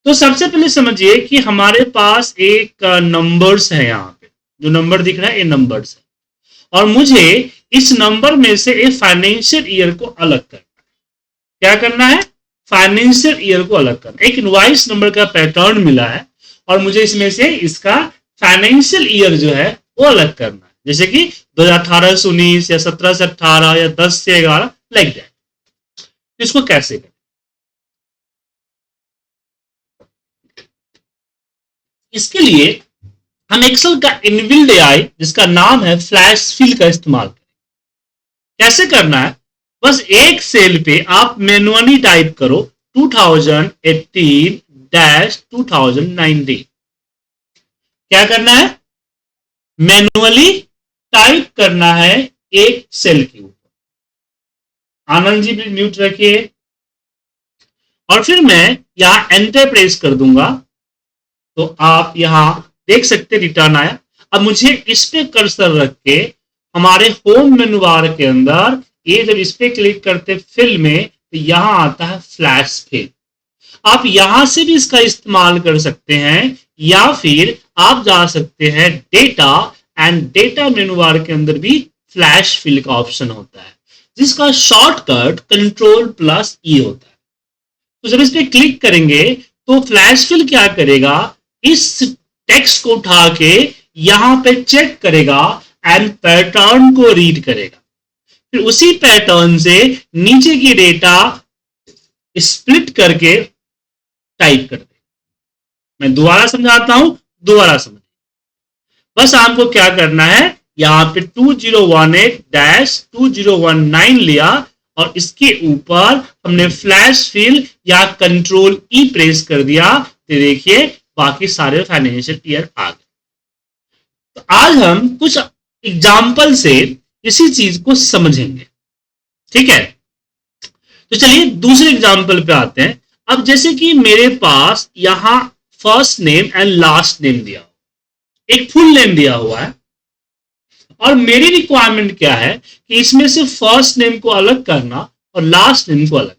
तो सबसे पहले समझिए कि हमारे पास एक नंबर्स है, यहाँ पे जो नंबर दिख रहा है ये नंबर्स है, और मुझे इस नंबर में से एक फाइनेंशियल ईयर को अलग करना है। क्या करना है? फाइनेंशियल ईयर को अलग करना। एक इनवॉइस नंबर का पैटर्न मिला है और मुझे इसमें से इसका फाइनेंशियल ईयर जो है वो अलग करना है, जैसे कि 2018 से 19 या 17 से 18 या 10 से 11 लाइक दैट। इसको कैसे करें? इसके लिए हम एक्सेल का इनबिल्ड एआई जिसका नाम है फ्लैश फिल का इस्तेमाल करें। कैसे करना है? बस एक सेल पे आप मैनुअली टाइप करो 2018-2019। क्या करना है? मैनुअली टाइप करना है एक सेल के ऊपर। आनंद जी भी म्यूट रखिए। और फिर मैं यहां एंटर प्रेस कर दूंगा तो आप यहां देख सकते रिटर्न आया। अब मुझे इस पे कर्सर रख के हमारे होम मेनू बार के अंदर ये जब इस पे क्लिक करते फिल में तो यहां आता है फ्लैश फिल। आप यहां से भी इसका इस्तेमाल कर सकते हैं या फिर आप जा सकते हैं डेटा एंड डेटा मेनू बार के अंदर भी फ्लैश फिल का ऑप्शन होता है जिसका शॉर्टकट कंट्रोल+E होता है। तो जब इस पे क्लिक करेंगे तो फ्लैश फिल क्या करेगा? इस टेक्स्ट को उठा के यहां पे चेक करेगा एंड पैटर्न को रीड करेगा, फिर उसी पैटर्न से नीचे की डेटा स्प्लिट करके टाइप कर दे। मैं दोबारा समझाता हूं, दोबारा समझ। बस आपको क्या करना है, यहां पे 2018-2019 लिया और इसके ऊपर हमने फ्लैश फिल या कंट्रोल E प्रेस कर दिया तो देखिए बाकी सारे फाइनेंशियल ईयर आ गए। तो आज हम कुछ एग्जाम्पल से इसी चीज को समझेंगे, ठीक है? तो चलिए दूसरे एग्जाम्पल पे आते हैं। अब जैसे कि मेरे पास यहां first name and last name दिया हुआ, एक फुल नेम दिया हुआ है और मेरी रिक्वायरमेंट क्या है कि इसमें से फर्स्ट नेम को अलग करना और लास्ट नेम को अलग करना।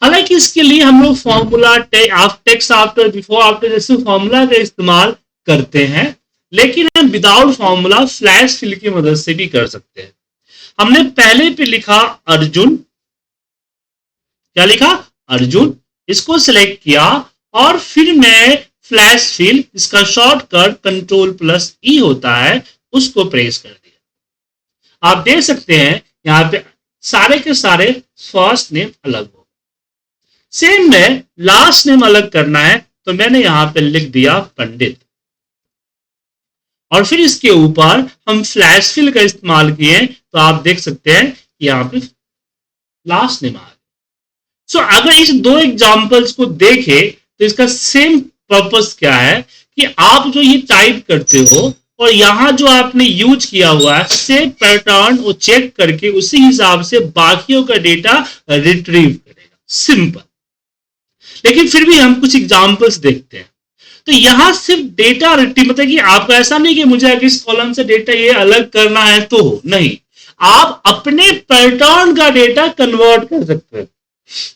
हालांकि इसके लिए हम लोग formula text after before after जैसे फॉर्मूला का इस्तेमाल करते हैं, लेकिन हम विदाउट फॉर्मूला फ्लैश फिल की मदद से भी कर सकते हैं। हमने पहले पे लिखा अर्जुन, क्या लिखा? अर्जुन। इसको सिलेक्ट किया और फिर मैं फ्लैश फिल, इसका शॉर्टकट कंट्रोल+E होता है, उसको प्रेस कर दिया। आप देख सकते हैं यहां पे सारे के सारे फर्स्ट नेम अलग हो। सेम में लास्ट नेम अलग करना है तो मैंने यहां पे लिख दिया पंडित, और फिर इसके ऊपर हम फ्लैश फिल का इस्तेमाल किए तो आप देख सकते हैं यहां पे लास्ट नेम आ गया। सो अगर इस दो एग्जांपल्स को देखें तो इसका सेम पर्पस क्या है कि आप जो ये टाइप करते हो और यहां जो आपने यूज किया हुआ है सेम पैटर्न वो चेक करके उसी हिसाब से बाकियों का डेटा रिट्रीव करेगा। सिंपल। लेकिन फिर भी हम कुछ एग्जांपल्स देखते हैं। तो यहां सिर्फ डेटा रिट्रीव, मतलब कि आपको ऐसा नहीं कि मुझे अगर इस कॉलम से डेटा ये अलग करना है तो नहीं, आप अपने पैटर्न का डेटा कन्वर्ट कर सकते हैं।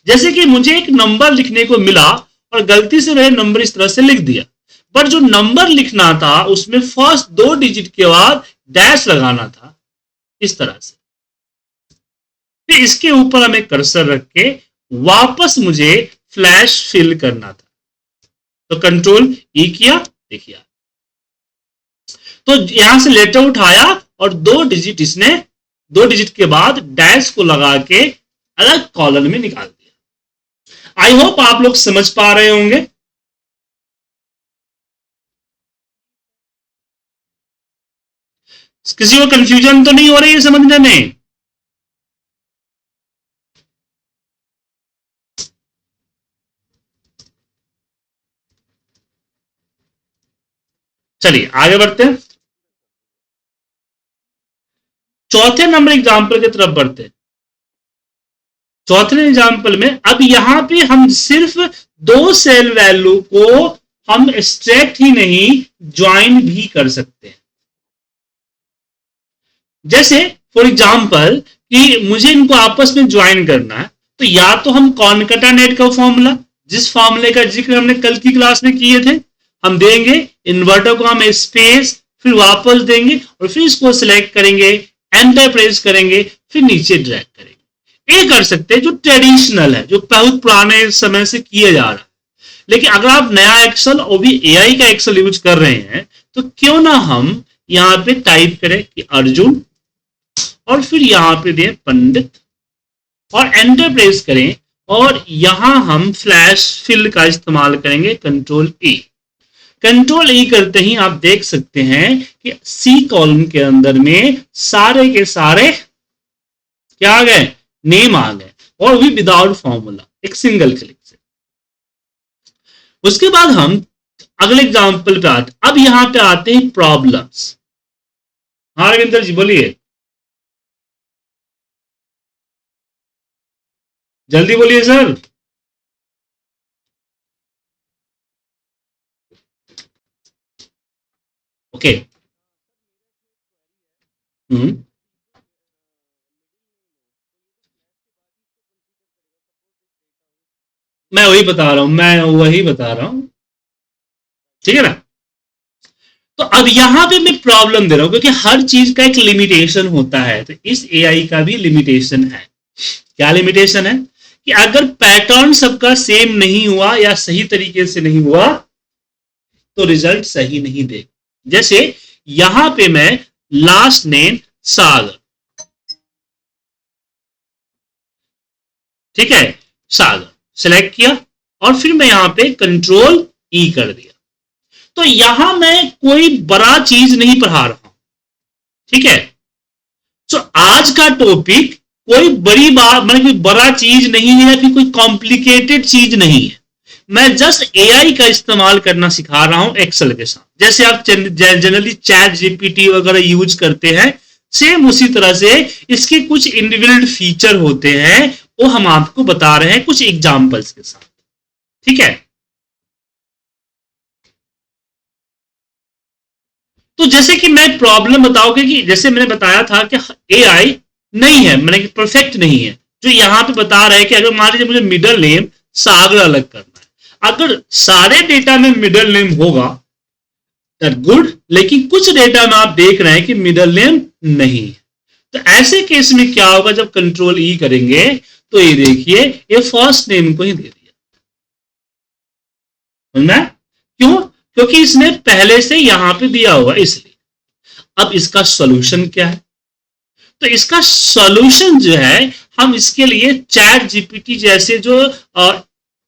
जैसे कि मुझे एक नंबर लिखने को मिला और गलती से मैंने नंबर इस तरह से लिख दिया, पर जो नंबर लिखना था उसमें फर्स्ट 2 डिजिट के बाद डैश लगाना था, इस तरह से। फिर इसके ऊपर हमें कर्सर रख के वापस मुझे फ्लैश फिल करना था, तो कंट्रोल E किया, देखिए। तो यहां से लेटर उठाया और 2 डिजिट इसने 2 डिजिट के बाद डैश को लगा के अलग कॉलम में निकाल दिया। आई होप आप लोग समझ पा रहे होंगे। किसी को कंफ्यूजन तो नहीं हो रही है समझने में? चलिए आगे बढ़ते हैं, चौथे नंबर एग्जाम्पल की तरफ बढ़ते हैं। चौथे एग्जाम्पल में अब यहां पे हम सिर्फ 2 सेल वैल्यू को हम एक्सट्रैक्ट ही नहीं ज्वाइन भी कर सकते हैं। जैसे फॉर एग्जाम्पल कि मुझे इनको आपस में ज्वाइन करना है तो या तो हम कॉनकैटेनेट का फॉर्मूला जिस फॉर्मूले का जिक्र हमने कल की क्लास में किए थे, हम देंगे इन्वर्टर को हम स्पेस, फिर वापस देंगे और फिर इसको सिलेक्ट करेंगे, एंटर प्रेस करेंगे, फिर नीचे ड्रैग करेंगे। ये कर सकते हैं जो ट्रेडिशनल है, जो बहुत पुराने समय से किया जा रहा है। लेकिन अगर आप नया एक्सेल और भी एआई का एक्सेल यूज कर रहे हैं, तो क्यों ना हम यहां पे टाइप करें कि अर्जुन और फिर यहां पे दें पंडित और एंटर प्रेस करें और यहां हम फ्लैश फिल का इस्तेमाल करेंगे, कंट्रोल ई। कंट्रोल ई करते ही आप देख सकते हैं कि सी कॉलम के अंदर में सारे के सारे क्या आ गए, नेम आ गए, और भी विदाउट फॉर्मूला, एक सिंगल क्लिक से। उसके बाद हम अगले एग्जांपल पे आते, अब यहां पे आते हैं प्रॉब्लम्स। हाँ रविंदर जी बोलिए, जल्दी बोलिए सर। ओके। हम्म, मैं वही बता रहा हूं, मैं वही बता रहा हूं, ठीक है ना। तो अब यहां पे मैं प्रॉब्लम दे रहा हूं क्योंकि हर चीज का एक लिमिटेशन होता है, तो इस एआई का भी लिमिटेशन है। क्या लिमिटेशन है कि अगर पैटर्न सबका सेम नहीं हुआ या सही तरीके से नहीं हुआ तो रिजल्ट सही नहीं देगा। जैसे यहां पे मैं लास्ट नेम सागर, ठीक है, सागर सिलेक्ट किया और फिर मैं यहां पे कंट्रोल ई कर दिया। तो यहां मैं कोई बड़ा चीज नहीं पढ़ा रहा हूं, ठीक है। तो आज का टॉपिक कोई बड़ी बात, मतलब कोई बड़ा चीज नहीं है या फिर कोई कॉम्प्लिकेटेड चीज नहीं है। मैं जस्ट एआई का इस्तेमाल करना सिखा रहा हूं एक्सेल के साथ। जैसे आप जनरली चैट जीपीटी वगैरह यूज करते हैं, सेम उसी तरह से इसके कुछ इनबिल्ट फीचर होते हैं, वो हम आपको बता रहे हैं कुछ एग्जांपल्स के साथ, ठीक है। तो जैसे कि मैं प्रॉब्लम बताओगे कि जैसे मैंने बताया था कि एआई नहीं है, मैंने परफेक्ट नहीं है। जो यहां पे बता रहे हैं कि अगर मान लीजिए मुझे मिडल नेम सागर अलग करना है, अगर सारे डेटा में मिडल नेम होगा दैट गुड, लेकिन कुछ डेटा में आप देख रहे हैं कि मिडल नेम नहीं है, तो ऐसे केस में क्या होगा, जब कंट्रोल ई करेंगे तो ये देखिए ये फर्स्ट नेम को ही दे दिया, समझना है? क्यों? क्योंकि इसने पहले से यहां पे दिया हुआ इसलिए। अब इसका सॉल्यूशन क्या है? तो इसका सॉल्यूशन जो है, हम इसके लिए चैट जीपीटी जैसे जो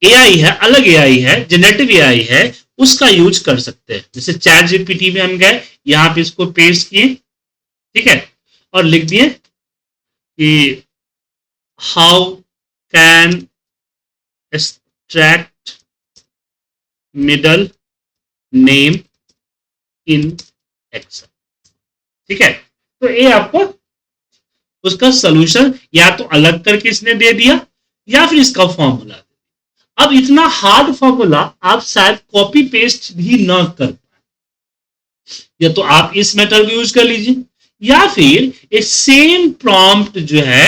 एआई है, अलग एआई है, जनरेटिव एआई है, उसका यूज कर सकते हैं। जैसे चैट जीपीटी में हम गए, यहां पे इसको पेस्ट किए, ठीक है, और लिख दिए कि how can extract middle name in Excel, ठीक है। तो ये आपको उसका सॉल्यूशन या तो अलग करके इसने दे दिया या फिर इसका फॉर्मूला। अब इतना हार्ड फॉर्मूला आप शायद कॉपी पेस्ट भी ना कर पाए, या तो आप इस मेथड को यूज कर लीजिए या फिर ये सेम प्रॉम्प्ट जो है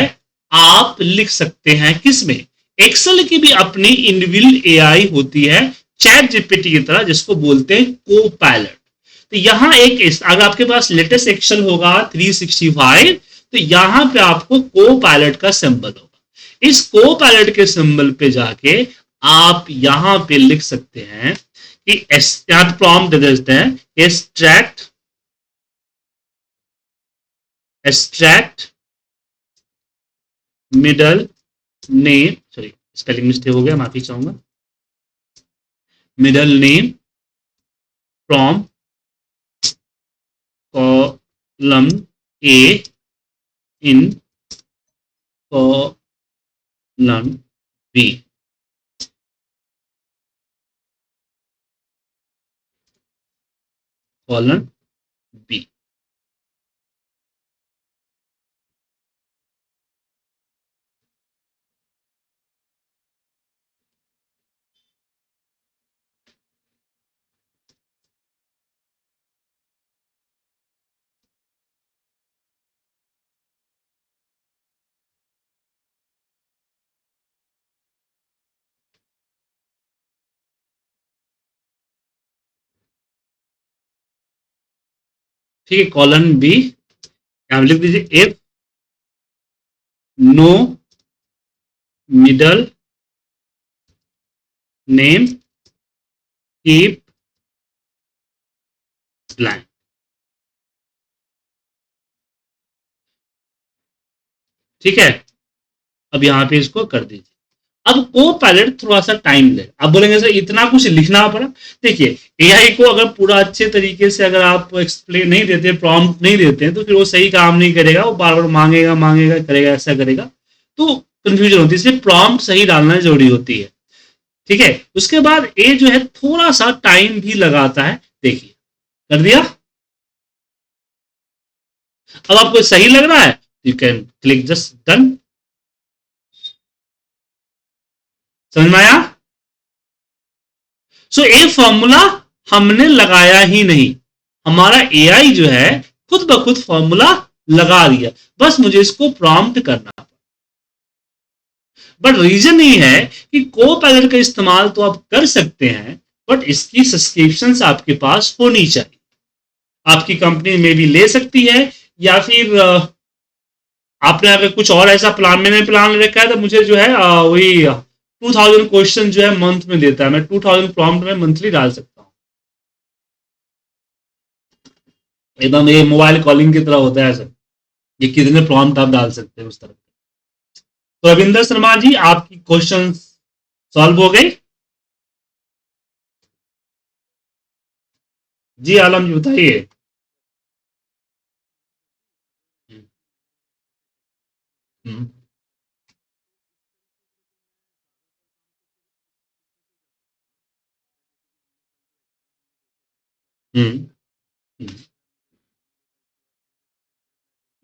आप लिख सकते हैं किसमें, एक्सेल की भी अपनी इनबिल्ट एआई होती है, चैट जीपीटी की तरह, जिसको बोलते हैं को पायलट। तो यहां एक, अगर आपके पास लेटेस्ट एक्सेल होगा 365, तो यहां पे आपको को पायलट का सिंबल होगा। इस को पायलट के सिंबल पे जाके आप यहां पे लिख सकते हैं कि यहां प्रॉम्प्ट दे देते हैं, extract extract middle name, sorry spelling mistake हो गया, माफी चाहूंगा, middle name from column A in column B, column B. ठीक है, कॉलन बी, यहां लिख दीजिए if no middle name keep blank. ठीक है, अब यहां पे इसको कर दीजिए। अब को पायलट थोड़ा सा टाइम ले, आप बोलेंगे सर इतना कुछ लिखना पड़ा। देखिए एआई को अगर पूरा अच्छे तरीके से अगर आप एक्सप्लेन नहीं देते, प्रॉम्प्ट नहीं देते हैं, तो फिर वो सही काम नहीं करेगा, वो बार बार मांगेगा मांगेगा करेगा, ऐसा करेगा तो कंफ्यूजन होती है। इसलिए प्रॉम्प्ट सही डालना जरूरी होती है। ठीक है, उसके बाद ए जो है थोड़ा सा टाइम भी लगाता है। देखिए कर दिया। अब आपको सही लग रहा है, you can click just done. समझ में आया? सो ए फॉर्मूला हमने लगाया ही नहीं, हमारा एआई जो है खुद ब खुद फॉर्मूला लगा दिया, बस मुझे इसको प्रॉम्प्ट करना। बट रीजन ये है कि को पायलट का इस्तेमाल तो आप कर सकते हैं, बट इसकी सब्सक्रिप्शन आपके पास होनी चाहिए। आपकी कंपनी में भी ले सकती है, या फिर आपने अगर कुछ और ऐसा प्लान, मैंने प्लान रखा है तो मुझे जो है वही 2000 क्वेश्चन जो है मंथ में देता है, मैं 2000 प्रॉम्प्ट में मंथली डाल सकता हूँ। एकदम ये मोबाइल कॉलिंग की तरह होता है सर, ये कितने प्रॉम्प्ट आप डाल सकते हैं उस तरह। तो रविंदर शर्मा जी आपकी क्वेश्चन सॉल्व हो गई? जी आलम जी बताइए। हम्म हम्म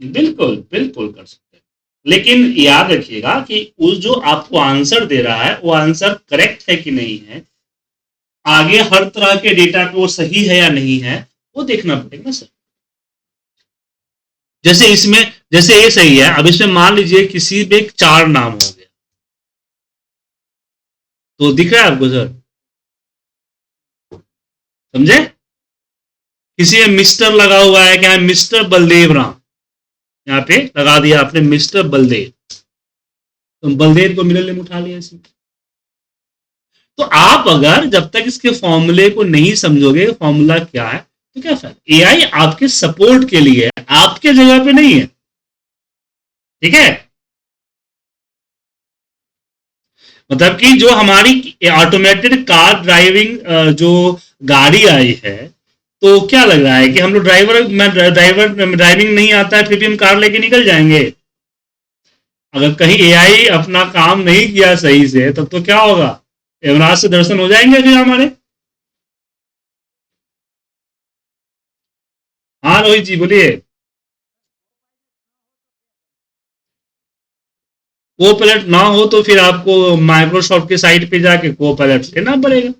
बिल्कुल बिल्कुल कर सकते हैं, लेकिन याद रखिएगा कि उस जो आपको आंसर दे रहा है वो आंसर करेक्ट है कि नहीं है, आगे हर तरह के डेटा पे वो सही है या नहीं है, वो देखना पड़ेगा ना सर। जैसे इसमें, जैसे ये सही है, अब इसमें मान लीजिए किसी में 4 नाम हो गया, तो दिख रहा है आपको सर? समझे? किसी में मिस्टर लगा हुआ है, क्या है, मिस्टर बलदेव राम, यहाँ पे लगा दिया आपने मिस्टर बलदेव, तो बलदेव को मिडिल नेम उठा लिया इसमें। तो आप अगर जब तक इसके फॉर्मूले को नहीं समझोगे फॉर्मूला क्या है, तो क्या फायदा। एआई आपके सपोर्ट के लिए है, आपके जगह पे नहीं है। ठीक है, मतलब कि जो हमारी ऑटोमेटेड कार ड्राइविंग जो गाड़ी आई है, तो क्या लग रहा है कि हम लोग ड्राइवर ड्राइविंग नहीं आता है फिर भी हम कार लेके निकल जाएंगे? अगर कहीं एआई अपना काम नहीं किया सही से, तब तो क्या होगा, यमराज से दर्शन हो जाएंगे फिर हमारे। हाँ रोहित जी बोलिए। को पायलट ना हो तो फिर आपको माइक्रोसॉफ्ट के साइट पे जाके को पायलट लेना पड़ेगा।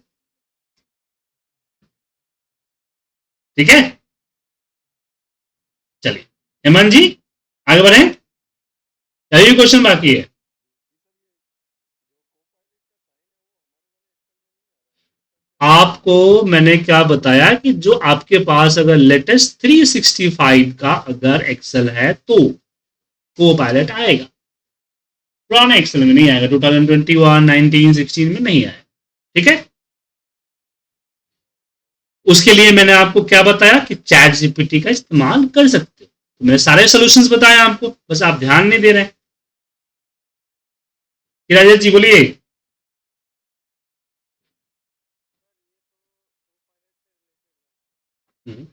ठीक है, चलिए हेमंत जी आगे बढ़े, यही क्वेश्चन बाकी है। आपको मैंने क्या बताया कि जो आपके पास अगर लेटेस्ट 365 का अगर एक्सेल है तो को पायलट आएगा, पुराने एक्सेल में नहीं आएगा, 2021 19 16 में नहीं आएगा। ठीक है, उसके लिए मैंने आपको क्या बताया कि चैट जीपीटी का इस्तेमाल कर सकते हो, तो मैंने सारे सॉल्यूशंस बताए आपको, बस आप ध्यान नहीं दे रहे हैं। राजेश जी बोलिए। हम्म,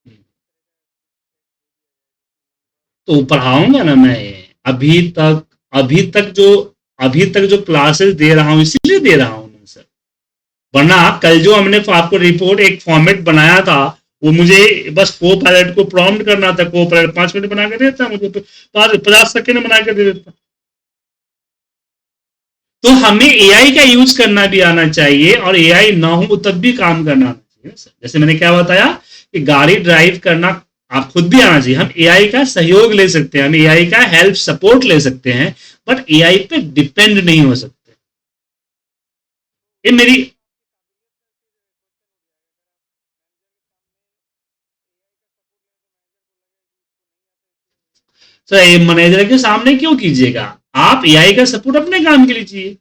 हम्म। तो पढ़ाऊंगा ना मैं, अभी तक अभी तक जो अभी तक जो क्लासेस दे रहा हूं इसीलिए दे रहा हूं ना सर, वरना कल जो हमने आपको रिपोर्ट एक फॉर्मेट बनाया था, वो मुझे बस को पायलट को प्रॉम्प्ट करना था, को पायलट 5 मिनट बना के देता मुझे, तो 50 सेकेंड बना के दे देता। तो हमें एआई का यूज करना भी आना चाहिए, और एआई ना हो तब भी काम करना आना चाहिए सर। जैसे मैंने क्या बताया कि गाड़ी ड्राइव करना आप खुद भी आना चाहिए, हम एआई का सहयोग ले सकते हैं, हम एआई का हेल्प सपोर्ट ले सकते हैं, बट एआई पे डिपेंड नहीं हो सकते। ये मेरी तो मैनेजर के सामने क्यों कीजिएगा? आप एआई का सपोर्ट अपने काम के लिए चाहिए।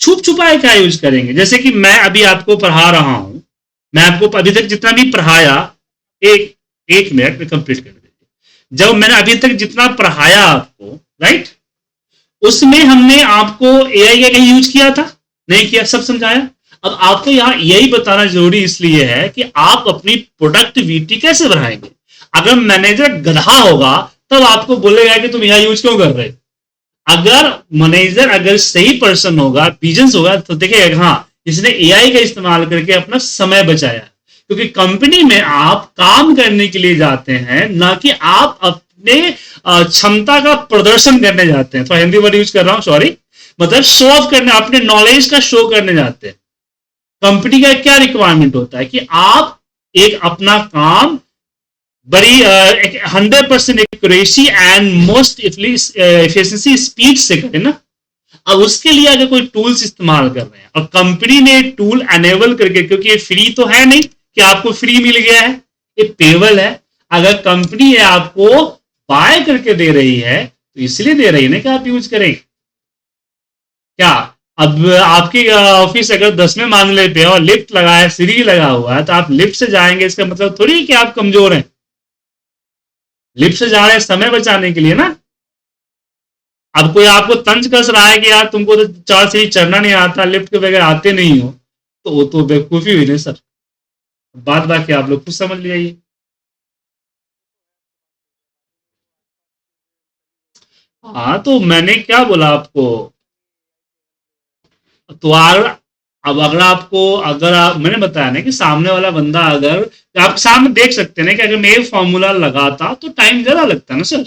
छुप छुपाए क्या यूज करेंगे? जैसे कि मैं अभी आपको पढ़ा रहा हूं, मैं आपको अभी तक जितना भी पढ़ाया, एक एक मिनट में कंप्लीट कर दीजिए। जब मैंने अभी तक जितना पढ़ाया आपको, राइट, उसमें हमने आपको एआई का कहीं यूज किया था? नहीं किया, सब समझाया। अब आपको यहाँ यही बताना जरूरी इसलिए है कि आप अपनी प्रोडक्टिविटी कैसे बढ़ाएंगे। अगर मैनेजर गधा होगा तब आपको बोलेगा कि तुम एआई यूज क्यों कर रहे। अगर मैनेजर अगर सही पर्सन होगा, विजन्स होगा, तो देखिएगा हाँ इसने एआई का इस्तेमाल करके अपना समय बचाया। क्योंकि कंपनी में आप काम करने के लिए जाते हैं, ना कि आप अपने क्षमता का प्रदर्शन करने जाते हैं। तो हिंदी वर्ड यूज कर रहा हूं, सॉरी, मतलब शो ऑफ करने, अपने नॉलेज का शो करने जाते हैं। कंपनी का क्या रिक्वायरमेंट होता है कि आप एक अपना काम बड़ी 100% accuracy and most efficiency speed से करें ना। अब उसके लिए अगर कोई टूल्स इस्तेमाल कर रहे हैं और कंपनी ने टूल एनेबल करके, क्योंकि ये फ्री तो है नहीं कि आपको फ्री मिल गया है, ये पेबल है। अगर कंपनी ये आपको बाय करके दे रही है तो इसलिए दे रही है ना कि आप यूज करें। क्या अब आपकी ऑफिस अगर 10वें मामले पे और लिफ्ट लगा है, सीढ़ी लगा हुआ है, तो आप लिफ्ट से जाएंगे, इसका मतलब थोड़ी कि आप कमजोर हैं। लिफ्ट से जा रहे हैं समय बचाने के लिए ना। अब कोई आपको तंज कस रहा है कि यार तुमको तो 4 सीढ़ी चढ़ना नहीं आता, लिफ्ट के बगैर आते नहीं हो, तो वो तो बेवकूफी हुई ना सर। बात बाकी आप लोग कुछ समझ लीजिए। हाँ तो मैंने क्या बोला आपको, तो अब अगर आपको, अगर आप, मैंने बताया ना कि सामने वाला बंदा, अगर आप सामने देख सकते हैं ना कि अगर मैं ये फॉर्मूला लगाता तो टाइम ज्यादा लगता ना सर,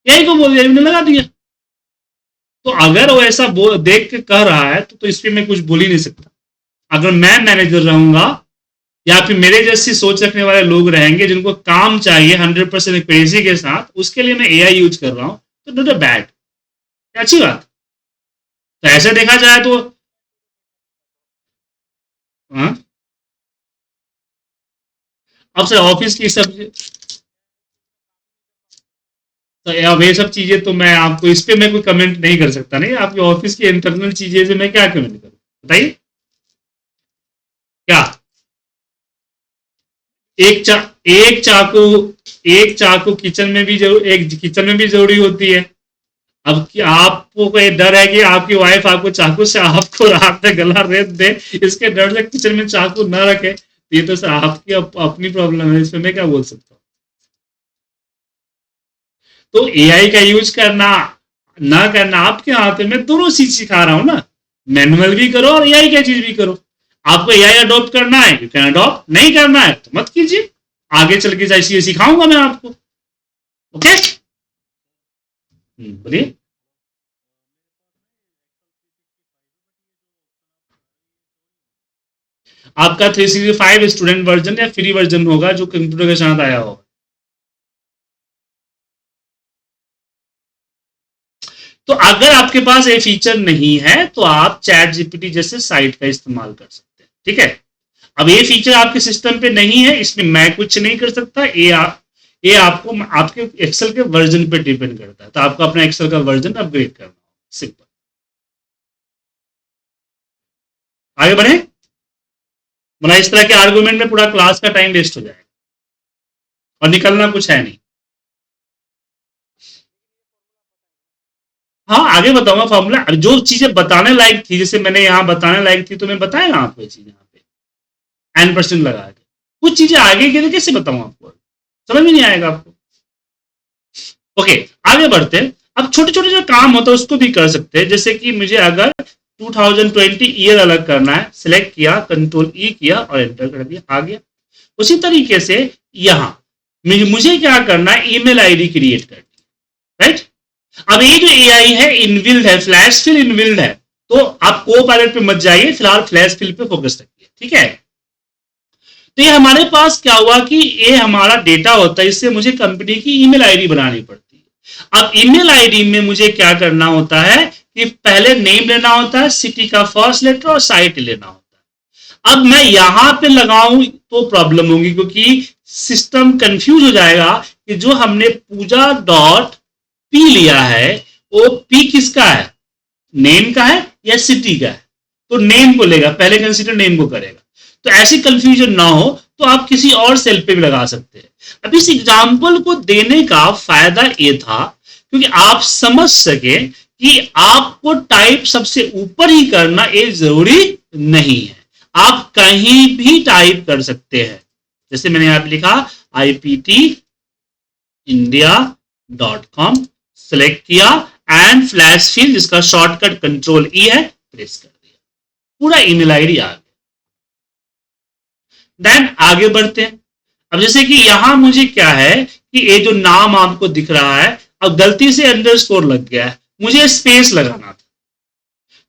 यही को बोल दिया, मैंने लगा दिया। तो अगर वो ऐसा देख के कह रहा है तो इस पर मैं कुछ बोल ही नहीं सकता। अगर मैं मैनेजर रहूंगा या फिर मेरे जैसी सोच रखने वाले लोग रहेंगे जिनको काम चाहिए 100% एक्यूरेसी के साथ, उसके लिए मैं एआई यूज कर रहा हूं, तो नॉट अ बैड, अच्छी बात। तो ऐसे देखा जाए तो हाँ, अब सर ऑफिस की सब, तो अब ये सब चीजें तो मैं आपको इस पे मैं कोई कमेंट नहीं कर सकता। नहीं, आपकी ऑफिस की इंटरनल चीजें से मैं क्या कमेंट करूं, बताइए क्या। एक चा एक चाकू एक चाकू किचन में भी एक किचन में भी जरूरी होती है। अब कि आपको कोई डर है कि आपकी वाइफ आपको चाकू से आपको रात में गला रेत दे, इसके डर से किचन में चाकू ना रखे, तो ये तो सर आपकी अपनी प्रॉब्लम है, इसमें मैं क्या बोल सकता हूँ। तो एआई का यूज करना ना करना आपके हाथ में, मैं दोनों चीज सिखा रहा हूं ना। मैनुअल भी करो और एआई का चीज भी करो। आपको एआई अडॉप्ट करना है, यू कैन अडॉप्ट, नहीं करना है तो मत कीजिए। आगे चल के जैसे सिखाऊंगा मैं आपको। ओके, बोलिए। आपका 365 स्टूडेंट वर्जन या फ्री वर्जन होगा जो कंप्यूटर के साथ आया होगा। तो अगर आपके पास ये फीचर नहीं है तो आप चैट जीपीटी जैसे साइट का इस्तेमाल कर सकते हैं, ठीक है। अब ये फीचर आपके सिस्टम पे नहीं है, इसमें मैं कुछ नहीं कर सकता। ये आपको आपके एक्सेल के वर्जन पे डिपेंड करता है, तो आपको अपना एक्सेल का वर्जन अपग्रेड करना होगा, सिंपल। आगे बढ़े, मतलब इस तरह के आर्गुमेंट में पूरा क्लास का टाइम वेस्ट हो जाएगा और निकलना कुछ है नहीं। हाँ आगे बताऊंगा फॉर्मूला, जो चीजें बताने लायक थी, जैसे मैंने यहाँ बताने लायक थी तो मैं बताया ना आपको ये चीज यहाँ पे N% लगा के। कुछ चीजें आगे के लिए कैसे बताऊं आपको, समझ में नहीं आएगा आपको। ओके, आगे बढ़ते हैं। अब छोटे छोटे जो काम होता है उसको भी कर सकते हैं। जैसे कि मुझे अगर 2020 ईयर अलग करना है, सिलेक्ट किया, कंट्रोल ई किया और एंटर कर दिया, आ गया। उसी तरीके से यहां मुझे क्या करना है, ईमेल आईडी क्रिएट करनी है, राइट। अब ये जो एआई है इनबिल्ड है, फ्लैश फिल इनबिल्ड है, तो आप को पायलट पे मत जाइए, फिलहाल फ्लैश फिल पे फोकस रखिए, ठीक है। तो ये हमारे पास क्या हुआ कि ये हमारा डेटा होता है, इससे मुझे कंपनी की ईमेल आईडी बनानी पड़ती है। अब ईमेल आईडी में मुझे क्या करना होता है कि पहले नेम लेना होता है, सिटी का फर्स्ट लेटर और साइट लेना होता है। अब मैं यहां पे लगाऊं तो प्रॉब्लम होगी, क्योंकि सिस्टम कंफ्यूज हो जाएगा कि जो हमने पूजा डॉट पी लिया है वो पी किसका है, नेम का है या सिटी का है, तो नेम को लेगा, पहले कंसीडर नेम को करेगा। तो ऐसी कंफ्यूजन ना हो तो आप किसी और सेल पे भी लगा सकते हैं। अब इस एग्जाम्पल को देने का फायदा ये था क्योंकि आप समझ सके कि आपको टाइप सबसे ऊपर ही करना ये जरूरी नहीं है, आप कहीं भी टाइप कर सकते हैं। जैसे मैंने यहां पे लिखा iptindia.com, सेलेक्ट किया एंड फ्लैश फिल जिसका शॉर्टकट कंट्रोल ई है, प्रेस कर दिया, पूरा ईमेल आईडी आ गया। देन आगे बढ़ते हैं। अब जैसे कि यहां मुझे क्या है कि ये जो नाम आपको दिख रहा है, अब गलती से अंडरस्कोर लग गया है, मुझे स्पेस लगाना था।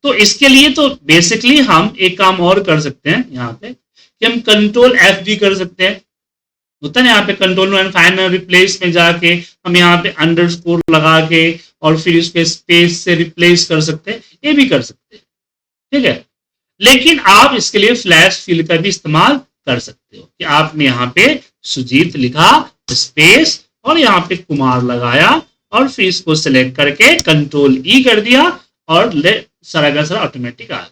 तो इसके लिए तो बेसिकली हम एक काम और कर सकते हैं यहाँ पे कि हम कंट्रोल एफ भी कर सकते हैं। होता है ना यहाँ पे कंट्रोल एंड फाइनल रिप्लेस में जाके हम यहाँ पे अंडरस्कोर लगा के और फिर इसके स्पेस से रिप्लेस कर सकते हैं, ये भी कर सकते हैं, ठीक है। लेकिन आप इसके लिए फ्लैश फिल का भी इस्तेमाल कर सकते हो कि आपने यहाँ पे सुजीत लिखा स्पेस और यहाँ पे कुमार लगाया और फिर इसको सिलेक्ट करके कंट्रोल ई कर दिया और सारा का सारा ऑटोमेटिक आ गया।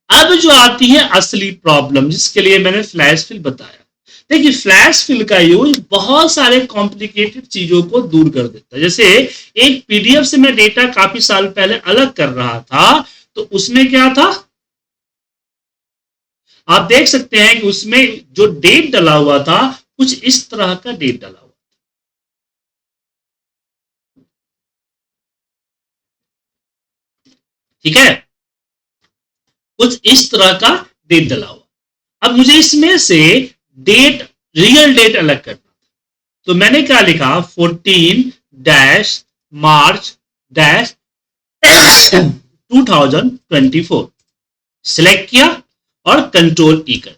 अब जो आती है असली प्रॉब्लम जिसके लिए मैंने फ्लैश फिल बताया, देखिए फ्लैश फिल का यूज बहुत सारे कॉम्प्लिकेटेड चीजों को दूर कर देता है। जैसे एक पीडीएफ से मैं डेटा काफी साल पहले अलग कर रहा था, तो उसमें क्या था, आप देख सकते हैं कि उसमें जो डेट डला हुआ था कुछ इस तरह का डेट डला हुआ, ठीक है, कुछ इस तरह का डेट डला हुआ। अब मुझे इसमें से डेट, रियल डेट अलग करना था, तो मैंने क्या लिखा 14-March-2024 सिलेक्ट किया और कंट्रोल ई कर।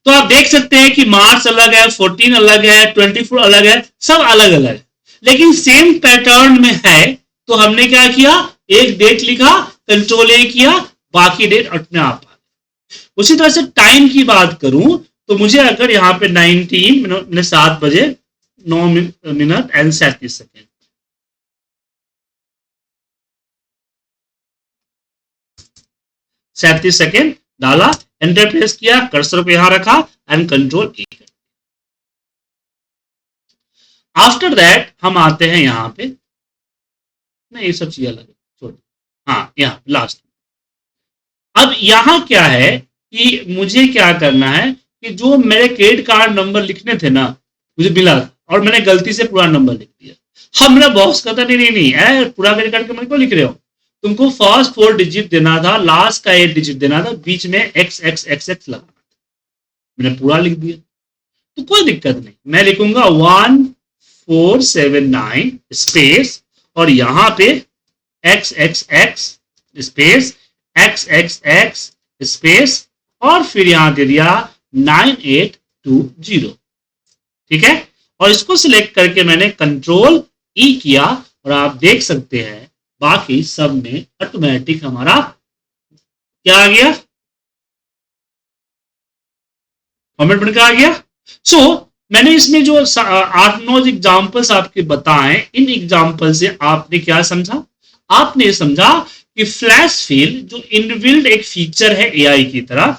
तो आप देख सकते हैं कि मार्च अलग है, 14 अलग है, 24 अलग है, सब अलग अलग है, लेकिन सेम पैटर्न में है। तो हमने क्या किया, एक डेट लिखा, कंट्रोल ए किया, बाकी डेट अपने आप आ गए। उसी तरह से टाइम की बात करूं तो मुझे अगर यहां पे 19 7 बजे 9 मिनट एंड 37 सेकेंड, 37 सेकेंड डाला, एंटर प्रेस किया, कर्सर को यहां रखा एंड कंट्रोल ई कर। आफ्टर दैट हम आते हैं यहां पे, नहीं ये सब चीजें अलग है, छोड़, हाँ यहाँ लास्ट। अब यहां क्या है कि मुझे क्या करना है कि जो मेरे क्रेडिट कार्ड नंबर लिखने थे ना, मुझे मिला और मैंने गलती से पूरा नंबर लिख दिया। हाँ, मेरा बॉस कहता नहीं है, पूरा क्रेडिट कार्ड का क्यों लिख रहे हो, तुमको फर्स्ट 4 डिजिट देना था, लास्ट का 8 डिजिट देना था, बीच में XXXX लगाना था, मैंने पूरा लिख दिया। तो कोई दिक्कत नहीं, मैं लिखूंगा 1479 स्पेस और यहां पे XXX स्पेस XXX स्पेस और फिर यहां दे दिया 9820, ठीक है। और इसको सिलेक्ट करके मैंने कंट्रोल ई किया और आप देख सकते हैं बाकी सब में ऑटोमेटिक हमारा क्या आ गया, फॉर्मेट बनकर आ गया। सो मैंने इसमें जो 8-9 एग्जाम्पल्स आपके बताए, इन एग्जाम्पल से आपने क्या समझा, आपने समझा कि फ्लैश फिल जो इनबिल्ट एक फीचर है एआई की तरह,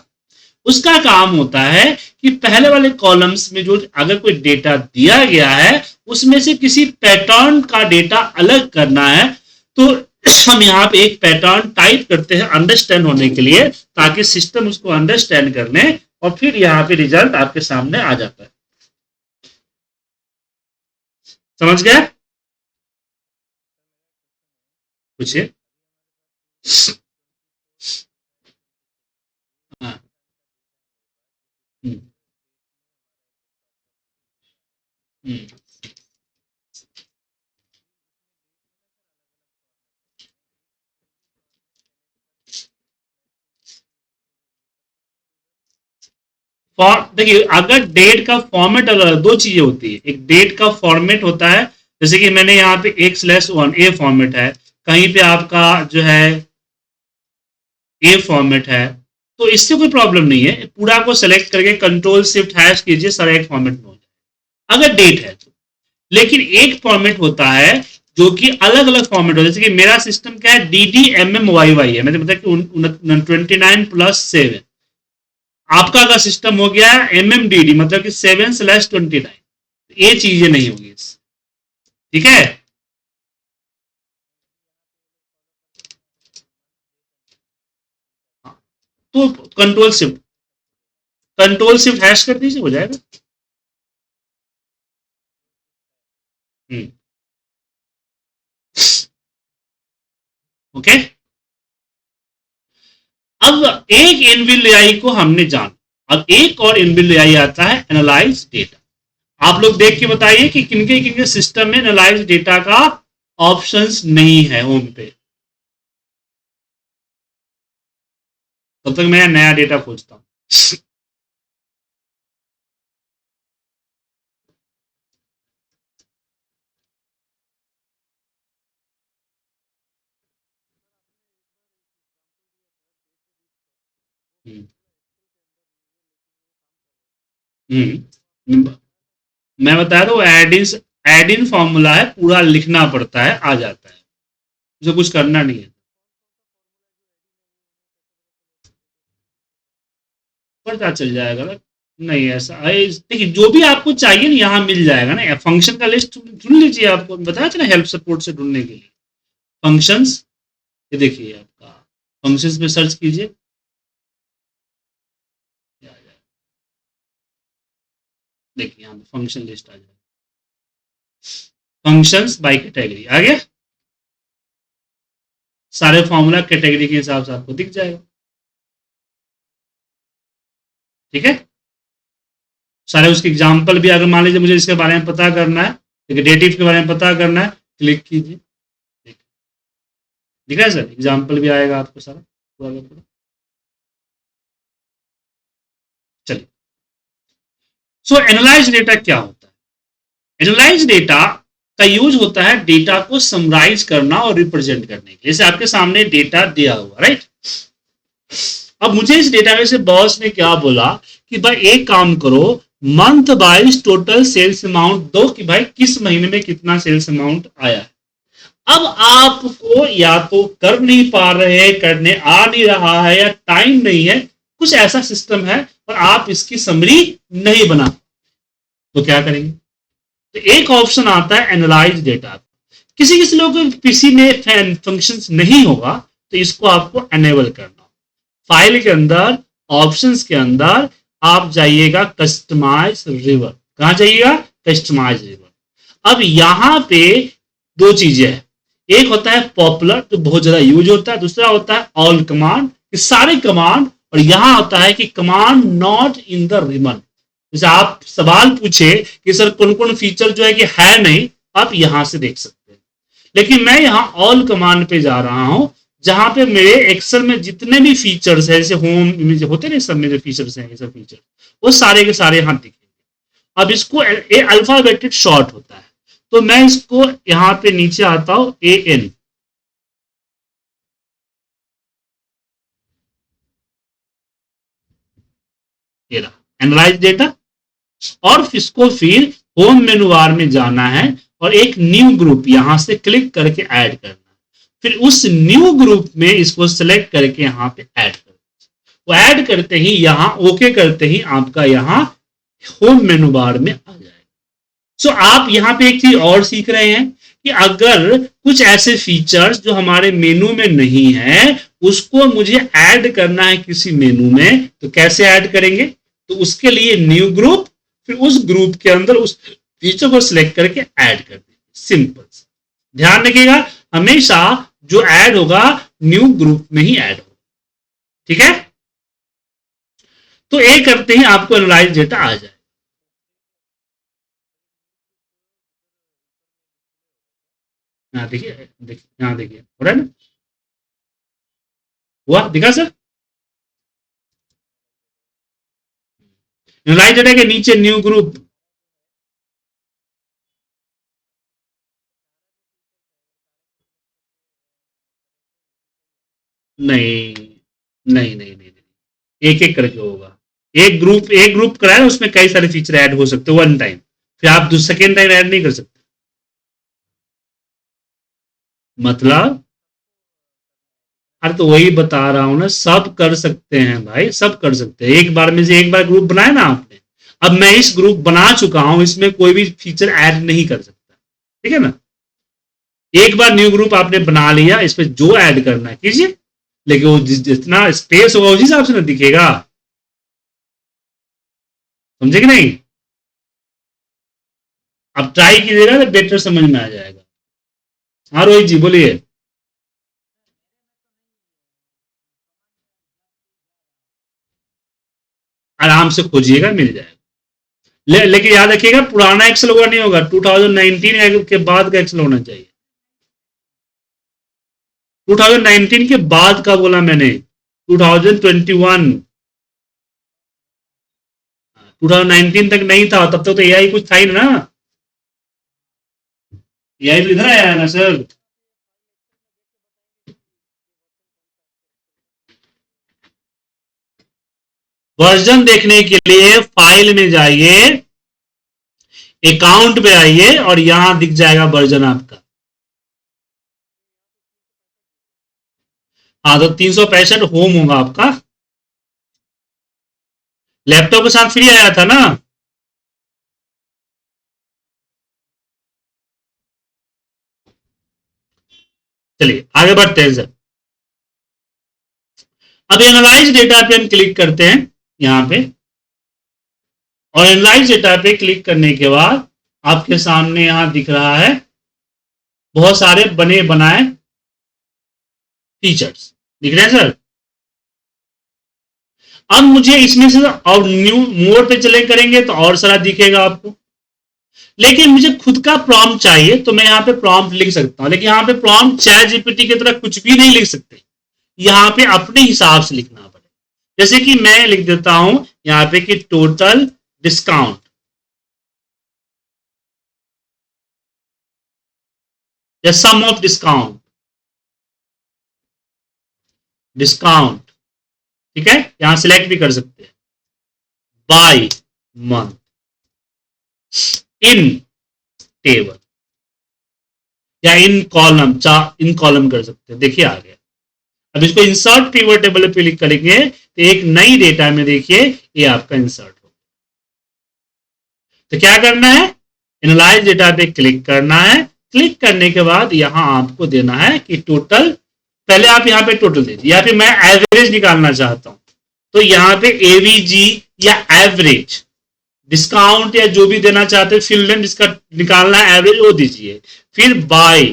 उसका काम होता है कि पहले वाले कॉलम्स में जो अगर कोई डेटा दिया गया है उसमें से किसी पैटर्न का डेटा अलग करना है, तो हम यहाँ पे एक पैटर्न टाइप करते हैं अंडरस्टैंड होने के लिए, ताकि सिस्टम उसको अंडरस्टैंड कर ले और फिर यहाँ पे रिजल्ट आपके सामने आ जाता है। समझ गए? पूछिए। हाँ। देखिए अगर डेट का फॉर्मेट अलग, दो चीजें होती है, एक डेट का फॉर्मेट होता है, जैसे कि मैंने यहाँ पे 1/1 ए फॉर्मेट है, कहीं पे आपका जो है ए फॉर्मेट है, तो इससे कोई प्रॉब्लम नहीं है, पूरा को सेलेक्ट करके कंट्रोल शिफ्ट हैश कीजिए, सारा एक फॉर्मेट में हो जाए अगर डेट है तो। लेकिन एक फॉर्मेट होता है जो कि अलग अलग फॉर्मेट होता है, जैसे कि मेरा सिस्टम क्या है, D D M M Y Y है, मतलब कि 29+7। आपका अगर सिस्टम हो गया एम एम डी डी, मतलब कि 7/29, ये चीजें नहीं होगी इससे, ठीक है। तो कंट्रोल शिफ्ट हैश कर दीजिए, हो जाएगा। हम्म, ओके। अब एक इनबिल्ट एआई को हमने जाना, अब एक और इनबिल्ट एआई आता है एनालाइज डेटा। आप लोग देख के बताइए कि किनके किनके सिस्टम में एनालाइज डेटा का ऑप्शंस नहीं है होम पे। तब तक मैं नया डेटा खोजता हूं। मैं बता रहा हूँ, एड इन फॉर्मूला है, पूरा लिखना पड़ता है, आ जाता है, उसे कुछ करना नहीं है, पता चल जाएगा ना। नहीं ऐसा देखिए, जो भी आपको चाहिए ना यहाँ मिल जाएगा ना, फंक्शन का लिस्ट ढूंढ लीजिए, आपको बताया था ना हेल्प सपोर्ट से ढूंढने के लिए फंक्शंस। ये देखिए आपका फंक्शंस पे सर्च कीजिए, देखिए यहाँ फंक्शन लिस्ट आ जाएगा, फंक्शंस बाय कैटेगरी आ गया, सारे फॉर्मूला कैटेगरी के हिसाब से आपको दिख जाएगा, ठीक है। सारे उसके एग्जाम्पल भी, अगर मान लीजिए मुझे इसके बारे में पता करना है, डेटिव के बारे में पता करना है, क्लिक कीजिए, दिख रहा है सर, एग्जाम्पल भी आएगा आपको सारा पूरा का पूरा। चलिए, सो एनालाइज डेटा क्या होता है? एनालाइज डेटा का यूज होता है डेटा को समराइज करना और रिप्रेजेंट करने के लिए। जैसे आपके सामने डेटा दिया हुआ, राइट। अब मुझे इस डेटाबेस से बॉस ने क्या बोला कि भाई एक काम करो, month wise total sales amount दो, कि भाई किस महीने में कितना सेल्स अमाउंट आया है। अब आपको या तो कर नहीं पा रहे हैं, करने आ नहीं रहा है, या टाइम नहीं है, कुछ ऐसा सिस्टम है और आप इसकी समरी नहीं बना, तो क्या करेंगे? तो एक ऑप्शन आता है एनालाइज डेटा। किसी किसी लोग पीसी में फंक्शंस नहीं होगा, तो इसको आपको एनेबल करना। फाइल के अंदर, ऑप्शंस के अंदर आप जाइएगा कस्टमाइज रिवर, कहां जाइएगा? कस्टमाइज रिवर। अब यहां पे दो चीजें हैं, एक होता है पॉपुलर जो बहुत ज्यादा यूज होता है, दूसरा होता है ऑल कमांड, सारे कमांड, और यहां होता है कि कमांड नॉट इन द रिमन। जैसे आप सवाल पूछे कि सर कौन कौन फीचर जो है कि है नहीं, आप यहां से देख सकते हैं। लेकिन मैं यहां ऑल कमांड पे जा रहा हूं, जहां पे मेरे एक्सेल में जितने भी फीचर्स है, जैसे होम इमेज होते हैं, सब में जो फीचर्स हैं, ये सब फीचर वो सारे के सारे यहां दिखेंगे। अब इसको ए अल्फाबेटिक शॉर्ट होता है, तो मैं इसको यहां पे नीचे आता हूं, ए एन, ये रहा एनालाइज डेटा। और इसको फिर होम मेनू बार में जाना है और एक न्यू ग्रुप यहां से क्लिक करके ऐड करना है, फिर उस न्यू ग्रुप में इसको सिलेक्ट करके यहां पे ऐड करना। वो ऐड करते ही, यहां ओके करते ही आपका यहां होम मेनू बार में आ जाएगा। सो आप यहां पे एक चीज और सीख रहे हैं कि अगर कुछ ऐसे फीचर्स जो हमारे मेनू में नहीं है, उसको मुझे ऐड करना है किसी मेनू में, तो कैसे ऐड करेंगे? तो उसके लिए न्यू ग्रुप, फिर उस ग्रुप के अंदर उस फीचर को सिलेक्ट करके ऐड कर देंगे, सिंपल। ध्यान रखिएगा, हमेशा जो ऐड होगा न्यू ग्रुप में ही ऐड होगा, ठीक है। तो ये करते ही आपको एनालाइज डेटा आ जाए। यहाँ देखिए, देखिए यहाँ देखिए, हो रहा है ना, हुआ, दिखा सर? एनालाइज डेटा के नीचे न्यू ग्रुप, नहीं नहीं नहीं नहीं, नहीं। एक एक करके होगा। एक ग्रुप कराए, उसमें कई सारे फीचर ऐड हो सकते हैं वन टाइम, फिर आप सेकेंड टाइम ऐड नहीं कर सकते। मतलब अरे तो वही बता रहा हूं ना, सब कर सकते हैं भाई, सब कर सकते हैं। एक बार में से एक बार ग्रुप बनाया ना आपने, अब मैं इस ग्रुप बना चुका हूं, इसमें कोई भी फीचर ऐड नहीं कर सकता, ठीक है ना। एक बार न्यू ग्रुप आपने बना लिया, इसमें जो ऐड करना है कीजिए, लेकिन वो जितना स्पेस होगा उसी हिसाब से ना दिखेगा, समझे कि नहीं। अब ट्राई कीजिएगा तो बेटर समझ में आ जाएगा। हाँ रोहित जी बोलिए। आराम से खोजिएगा, मिल जाएगा। लेकिन याद रखिएगा, पुराना एक्सेल होगा नहीं होगा, 2019 के बाद का एक्सेल होना चाहिए। 2019 के बाद का बोला मैंने, 2021। 2019 तक नहीं था, तब तक तो एआई कुछ था ही ना। एआई तो इधर आया है ना सर। वर्जन देखने के लिए फाइल में जाइए, अकाउंट पे आइए, और यहां दिख जाएगा वर्जन आपका। हाँ तो 365 होम होगा आपका। लैपटॉप के साथ फ्री आया था ना। चलिए आगे बढ़ते हैं सर। अब एनालाइज डेटा पे हम क्लिक करते हैं यहां पे, और एनालाइज डेटा पे क्लिक करने के बाद आपके सामने यहां दिख रहा है बहुत सारे बने बनाए फीचर्स दिख रहे हैं सर। अब मुझे इसमें से और न्यू मोड पे चले करेंगे तो और सारा दिखेगा आपको, लेकिन मुझे खुद का प्रॉम्प्ट चाहिए, तो मैं यहाँ पे प्रॉम्प्ट लिख सकता हूं, लेकिन यहाँ पे प्रॉम्प्ट चैट जीपीटी की तरह कुछ भी नहीं लिख सकते, यहाँ पे अपने हिसाब से लिखना पड़ेगा। जैसे कि मैं लिख देता हूं यहाँ पे कि टोटल डिस्काउंट, या सम ऑफ डिस्काउंट, डिस्काउंट, ठीक है, यहां सिलेक्ट भी कर सकते हैं। बाय मंथ इन टेबल, या इन कॉलम कर सकते हैं। देखिए आ गया। अब इसको इंसर्ट पिवट टेबल पे क्लिक करेंगे तो एक नई डेटा में देखिए ये आपका इंसर्ट हो। तो क्या करना है, एनालाइज डेटा पे क्लिक करना है। क्लिक करने के बाद यहां आपको देना है कि टोटल, पहले आप यहां पे टोटल दे दीजिए, या फिर मैं एवरेज निकालना चाहता हूं तो यहां पे एवीजी या एवरेज डिस्काउंट या जो भी देना चाहते हैं, फिल नेम जिसका निकालना है एवरेज वो दीजिए। फिर बाय,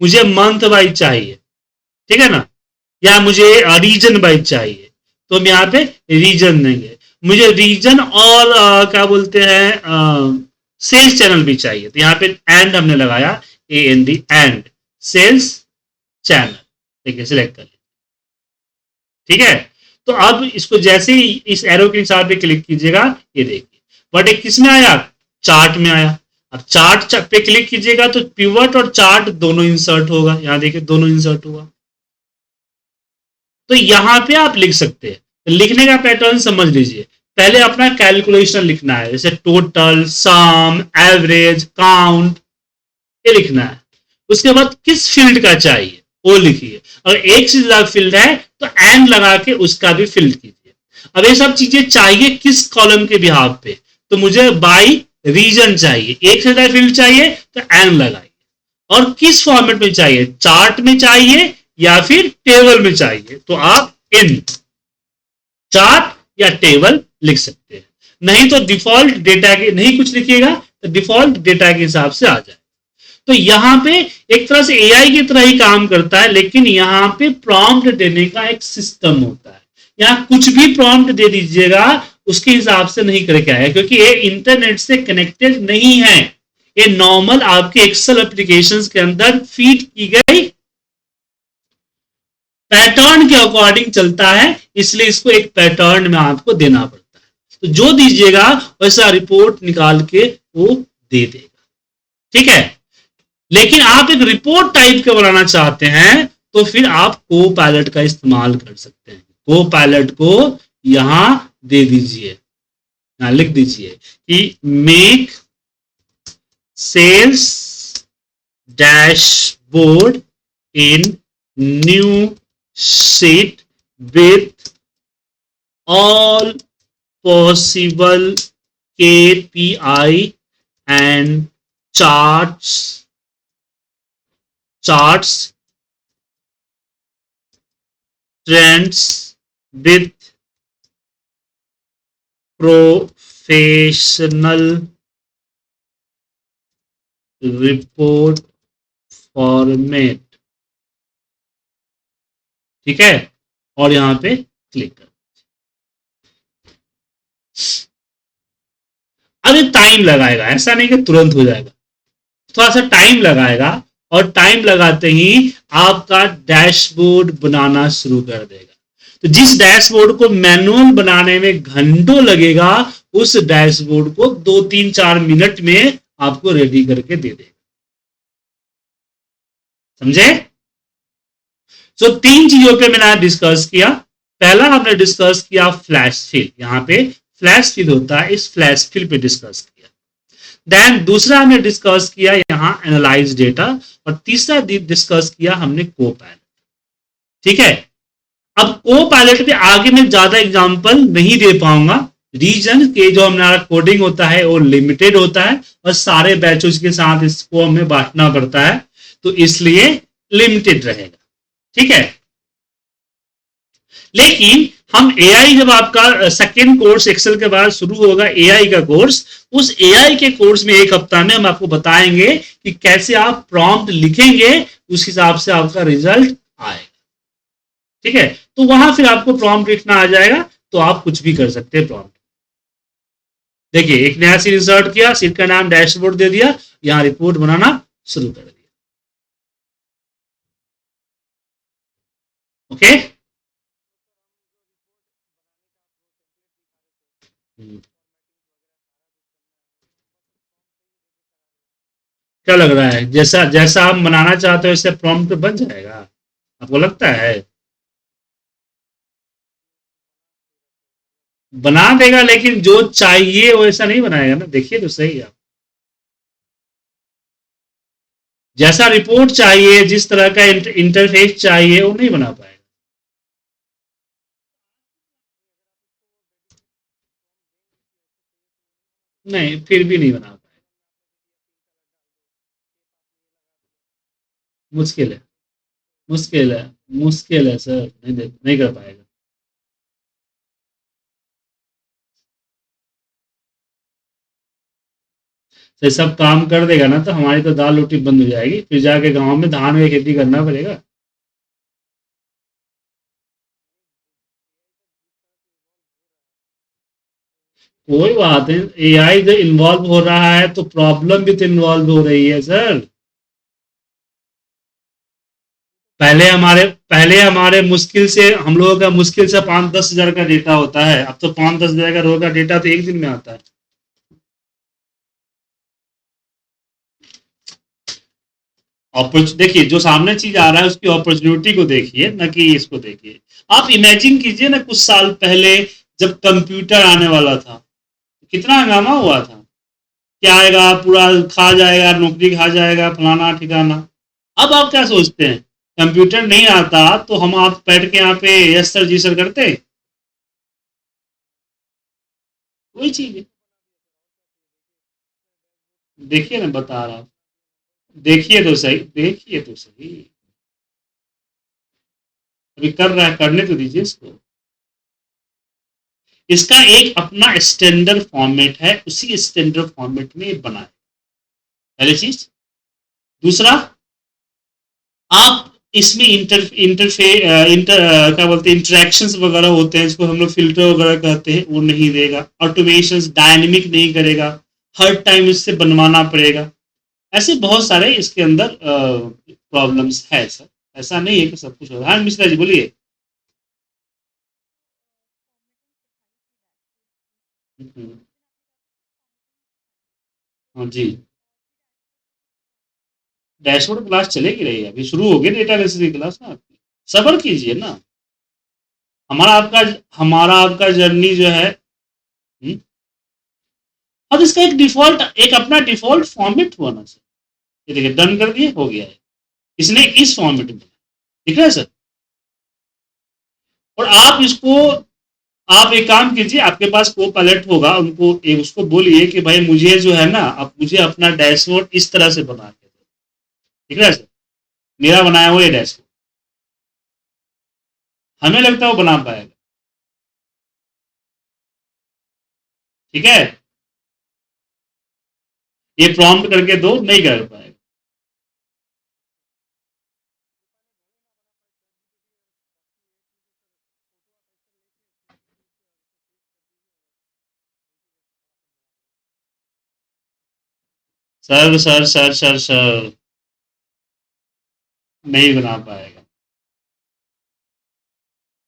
मुझे मंथ वाइज चाहिए, ठीक है ना, या मुझे रीजन वाइज चाहिए तो हम यहाँ पे रीजन देंगे। मुझे रीजन और क्या बोलते हैं सेल्स चैनल भी चाहिए, तो यहाँ पे एंड हमने लगाया, AND एंड सेल्स चैनल, देखिए सिलेक्ट कर लिया, ठीक है। तो अब इसको जैसे ही इस एरो के हिसाब पे क्लिक कीजिएगा, ये देखिए बट एक किस में आया, चार्ट में आया। अब चार्ट पे क्लिक कीजिएगा तो पिवट और चार्ट दोनों इंसर्ट होगा, यहां देखिए दोनों इंसर्ट हुआ। तो यहां पे आप लिख सकते हैं, तो लिखने का पैटर्न समझ लीजिए। पहले अपना कैलकुलेशन लिखना है, जैसे टोटल, सम, एवरेज, काउंट, ये लिखना है। उसके बाद किस फील्ड का चाहिए वो लिखिए, और एक से ज्यादा फील्ड है तो एंड लगा के उसका भी फील्ड कीजिए। अब ये सब चीजें चाहिए किस कॉलम के बिहाफ पे, तो मुझे बाई रीजन चाहिए, एक से ज्यादा फील्ड चाहिए तो एंड लगाइए। और किस फॉर्मेट में चाहिए, चार्ट में चाहिए या फिर टेबल में चाहिए, तो आप इन चार्ट या टेबल लिख सकते हैं। नहीं तो डिफॉल्ट डेटा के, नहीं कुछ लिखिएगा तो डिफॉल्ट डेटा के हिसाब से आ जाए। तो यहां पे एक तरह से एआई की तरह ही काम करता है, लेकिन यहां पे प्रॉम्प्ट देने का एक सिस्टम होता है। यहां कुछ भी प्रॉम्प्ट दे दीजिएगा उसके हिसाब से नहीं करके आएगा, क्योंकि ये इंटरनेट से कनेक्टेड नहीं है, ये नॉर्मल आपके एक्सेल एप्लीकेशंस के अंदर फीड की गई पैटर्न के अकॉर्डिंग चलता है, इसलिए इसको एक पैटर्न में आपको देना पड़ता है। तो जो दीजिएगा वैसा रिपोर्ट निकाल के वो दे देगा, ठीक है। लेकिन आप एक रिपोर्ट टाइप के बनाना चाहते हैं तो फिर आप को पायलट का इस्तेमाल कर सकते हैं। को पायलट को यहां दे दीजिए, यहां लिख दीजिए कि make sales dashboard in new sheet with all possible KPI and charts trends with professional report format। ठीक है, और यहां पे क्लिक कर। अभी टाइम लगाएगा, ऐसा नहीं कि तुरंत हो जाएगा, थोड़ा सा टाइम लगाएगा, और टाइम लगाते ही आपका डैशबोर्ड बनाना शुरू कर देगा। तो जिस डैशबोर्ड को मैनुअल बनाने में घंटों लगेगा, उस डैशबोर्ड को 2-3-4 मिनट में आपको रेडी करके दे देगा। समझे? तो 3 चीजों पे मैंने डिस्कस किया। पहला हमने डिस्कस किया फ्लैश फिल, यहां पे फ्लैश फिल होता है, इस फ्लैश फिल पे डिस्कस किया। देन दूसरा हमने डिस्कस किया यहां एनालाइज डेटा, और तीसरा डिस्कस किया हमने को पायलट। ठीक है, अब को पायलट पे आगे मैं ज्यादा एग्जांपल नहीं दे पाऊंगा, रीजन के जो हमारा कोडिंग होता है वो लिमिटेड होता है, और सारे बैचेस के साथ इसको हमें बांटना पड़ता है, तो इसलिए लिमिटेड रहेगा। ठीक है, लेकिन हम एआई, जब आपका सेकेंड कोर्स एक्सेल के बाद शुरू होगा एआई का कोर्स, उस एआई के कोर्स में 1 हफ्ता में हम आपको बताएंगे कि कैसे आप प्रॉम्प्ट लिखेंगे, उस हिसाब से आपका रिजल्ट आएगा। ठीक है, तो वहां फिर आपको प्रॉम्प्ट लिखना आ जाएगा, तो आप कुछ भी कर सकते हैं प्रॉम्प्ट। देखिए, एक नया सीट इंसर्ट किया, सीट का नाम डैशबोर्ड दे दिया, यहां रिपोर्ट बनाना शुरू कर दिया। ओके, क्या लग रहा है, जैसा जैसा आप बनाना चाहते हो वैसे प्रॉम्प्ट बन जाएगा, आपको लगता है? बना देगा, लेकिन जो चाहिए वैसा नहीं बनाएगा ना। देखिए तो सही आप, जैसा रिपोर्ट चाहिए, जिस तरह का इंटरफेस चाहिए, वो नहीं बना पाएगा। नहीं, फिर भी नहीं बना पाएगा, मुश्किल है, मुश्किल है, मुश्किल है सर, नहीं कर पाएगा। तो सब काम कर देगा ना, तो हमारी तो दाल रोटी बंद हो जाएगी, फिर जाके गांव में धान की खेती करना पड़ेगा। कोई बात नहीं, एआई जो इन्वॉल्व हो रहा है, तो प्रॉब्लम भी तो इन्वॉल्व हो रही है सर। पहले हमारे मुश्किल से, हम लोगों का मुश्किल से 5-10 हजार का डेटा होता है, अब तो 5-10 हजार का रोज का डेटा तो एक दिन में आता है। देखिए, जो सामने चीज आ रहा है उसकी अपॉर्चुनिटी को देखिए, न कि इसको देखिए। आप इमेजिन कीजिए ना, कुछ साल पहले जब कंप्यूटर आने वाला था, कितना हंगामा हुआ था, क्या आएगा, पूरा खा जाएगा, नौकरी खा जाएगा, फलाना ठिकाना। अब आप क्या सोचते हैं, कंप्यूटर नहीं आता तो हम आप बैठ के यहाँ पे यस सर जी सर करते? वही चीज है। देखिए ना, बता रहा हूँ, देखिए तो सही, देखिए तो सही, अभी कर रहा है, करने तो दीजिए इसको। इसका एक अपना स्टैंडर्ड फॉर्मेट है, उसी स्टैंडर्ड फॉर्मेट में बनाए, पहली चीज। दूसरा, आप इसमें क्या बोलते हैं, इंटरेक्शंस वगैरह होते हैं, इसको हम लोग फिल्टर वगैरह कहते हैं, वो नहीं देगा। ऑटोमेशन डायनेमिक नहीं करेगा, हर टाइम इससे बनवाना पड़ेगा। ऐसे बहुत सारे इसके अंदर प्रॉब्लम्स है सर, ऐसा नहीं है कि सब कुछ हो रहा है। हाँ मिश्रा जी बोलिए। हम्म, हाँ जी, डैशबोर्ड क्लास चलेगी रही है, अभी शुरू हो गई डेटा एनालिसिस की क्लास ना आपकी, सब्र कीजिए ना। हमारा आपका हमारा आपका जर्नी जो है। अब इसका एक डिफॉल्ट, एक अपना डिफॉल्ट फॉर्मेट होना चाहिए। ये देखिए डन कर दिए, हो गया है। इसने इस फॉर्मेट में दिख रहा है सर। और आप इसको, आप एक काम कीजिए, आपके पास को पायलट होगा, उनको एक उसको बोलिए कि भाई मुझे जो है ना, अब मुझे अपना डैशबोर्ड इस तरह से बना के दो। ठीक है सर, मेरा बनाया हुआ ये डैशबोर्ड, हमें लगता है वो बना पाएगा। ठीक है, ये प्रॉम्प्ट करके दो, नहीं कर पाएगा। सर नहीं बना पाएगा।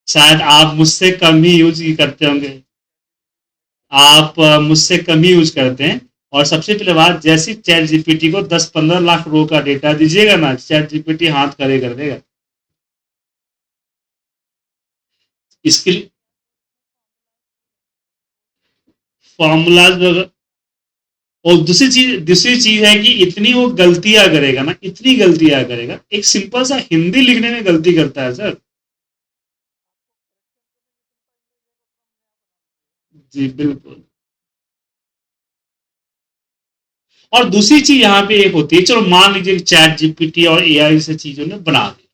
शायद आप मुझसे कम ही यूज करते होंगे। आप मुझसे कम ही यूज करते हैं। और सबसे पहले बात, जैसे चैट जीपीटी को 10-15 लाख रो का डेटा दीजिएगा ना, चैट जीपीटी हाथ खड़े कर देगा। इसके लिए फॉर्मूलाज, और दूसरी चीज है कि इतनी वो गलतियां करेगा ना, इतनी गलतियां करेगा, एक सिंपल सा हिंदी लिखने में गलती करता है सर। जी बिल्कुल। और दूसरी चीज यहाँ पे एक होती है, चलो मान लीजिए चैट जीपीटी और एआई से चीजों ने बना दी,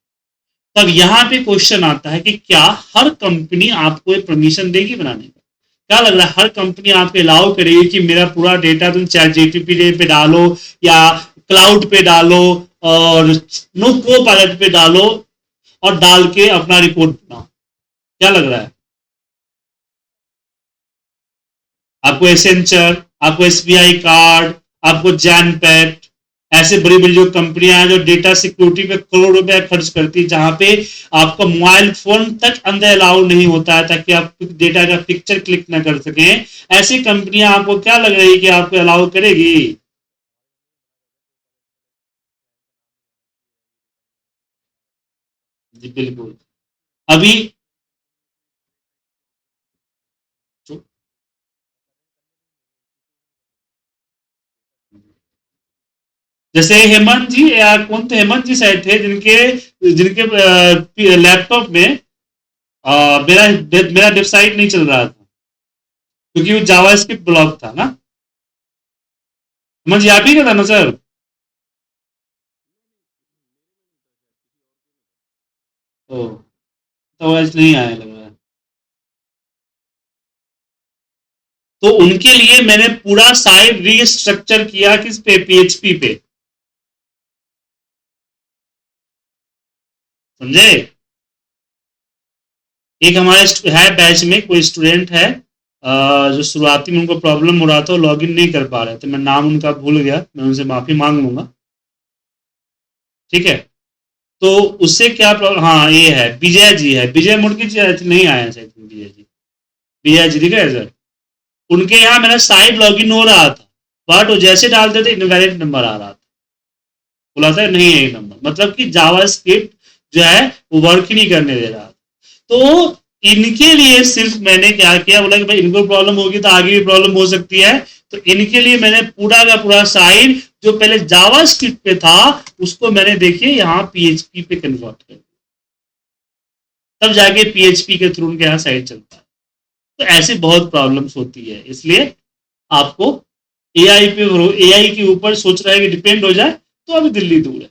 तब यहाँ पे क्वेश्चन आता है कि क्या हर कंपनी आपको परमिशन देगी बनाने का? क्या लग रहा है, हर कंपनी आपको अलाउ करेगी कि मेरा पूरा डेटा तुम चैट जीपीटी पे डालो, या क्लाउड पे डालो, और नो को पायलट पे डालो, और डाल के अपना रिपोर्ट बनाओ? क्या लग रहा है आपको? एसेंचर, आपको एसबीआई कार्ड, आपको जैन पैट, ऐसे बड़ी बड़ी जो कंपनियां हैं जो डेटा सिक्योरिटी पे करोड़ रुपए खर्च करती है, जहां पे आपका मोबाइल फोन तक अंदर अलाउ नहीं होता है ताकि आप डेटा का पिक्चर क्लिक ना कर सकें, ऐसी कंपनियां आपको क्या लग रही है कि आपको अलाउ करेगी? जी बिल्कुल। अभी जैसे हेमंत जी, या कौन थे हेमंत जी शायद थे, जिनके जिनके लैपटॉप में मेरा मेरा वेबसाइट नहीं चल रहा था, क्योंकि वो जावा स्क्रिप्ट ब्लॉक था ना। हेमंत जी आप ही का था ना सर? ओ, तो आज नहीं आया लग रहा है। तो उनके लिए मैंने पूरा साइट रीस्ट्रक्चर किया, किस पे? पीएचपी पे। समझे? एक हमारे है बैच में कोई स्टूडेंट है, जो शुरुआती में उनको प्रॉब्लम हो रहा था, लॉग इन नहीं कर पा रहे थे, मैं नाम उनका भूल गया, मैं उनसे माफी मांग लूंगा। ठीक है, तो उससे क्या प्रॉब्लम, हाँ ये है विजय जी, है विजय मुर्गी जी, नहीं आया शायद विजय जी। विजय जी दिख रहे हैं सर? उनके यहाँ मेरा साइट लॉगिन हो रहा था, बट वो जैसे डालते थे इनवैलिड नंबर आ रहा था, बोला था नहीं है ये नंबर, मतलब कि जावा स्क्रिप्ट जो है वो वर्क ही नहीं करने दे रहा। तो इनके लिए सिर्फ मैंने क्या किया, बोला कि भाई इनको प्रॉब्लम होगी तो आगे भी प्रॉब्लम हो सकती है, तो इनके लिए मैंने पूरा का पूरा साइट जो पहले जावा स्क्रिप्ट पे था, उसको मैंने देखिए यहाँ पीएचपी पे कन्वर्ट कर दिया, तब जाके पीएचपी के थ्रू उनके यहाँ साइट चलता है। तो ऐसी बहुत प्रॉब्लम्स होती है, इसलिए आपको एआई पे, एआई के ऊपर सोच रहा है कि डिपेंड हो जाए, तो अभी दिल्ली दूर है।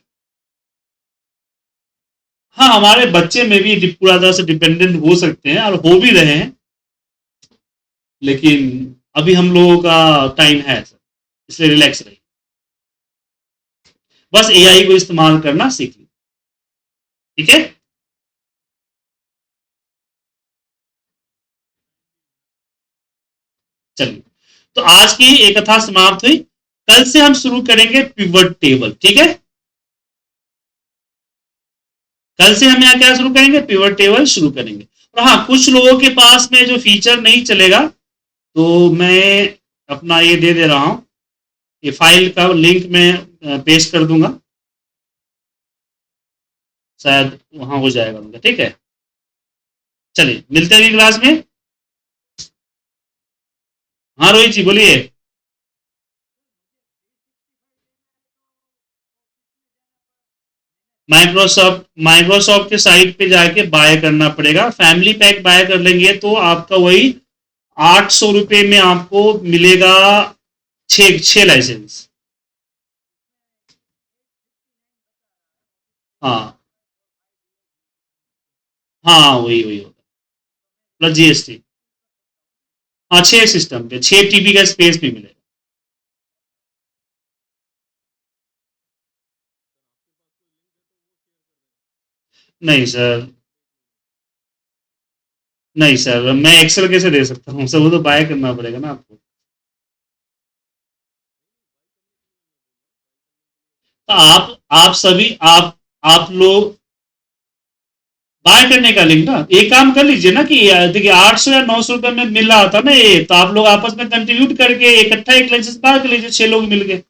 हाँ, हमारे बच्चे में भी पूरा तरह से डिपेंडेंट हो सकते हैं और हो भी रहे हैं, लेकिन अभी हम लोगों का टाइम है सर, इसलिए रिलैक्स रहिए, बस एआई को इस्तेमाल करना सीख लीजिए। ठीक है, चलिए, तो आज की एक कथा समाप्त हुई। कल से हम शुरू करेंगे पिवट टेबल। ठीक है, कल से हम यहाँ क्या शुरू करेंगे? पिवट टेबल शुरू करेंगे। और हाँ, कुछ लोगों के पास में जो फीचर नहीं चलेगा, तो मैं अपना ये दे दे रहा हूं, ये फाइल का लिंक मैं पेस्ट कर दूंगा, शायद वहां हो जाएगा उनका। ठीक है, चलिए मिलते हैं अगली क्लास में। हाँ रोहित जी बोलिए। माइक्रोसॉफ्ट के साइट पे जाके बाय करना पड़ेगा। फैमिली पैक बाय कर लेंगे तो आपका वही 800 रुपये में आपको मिलेगा छह लाइसेंस। हाँ हाँ वही वही होगा प्लस जीएसटी। हाँ 6 सिस्टम पे 6 टीबी का स्पेस भी मिलेगा। नहीं सर, नहीं सर, मैं एक्सेल कैसे दे सकता हूँ सर, वो तो बाय करना पड़ेगा ना आपको। तो आप सभी आप लोग बाय करने का लिंक ना, एक काम कर लीजिए ना कि देखिए 800 या 900 रुपए में मिल रहा था ना ये, तो आप लोग आपस में कंट्रीब्यूट करके इकट्ठा एक लाइसेंस बाय कर लीजिए 6 लोग मिल के।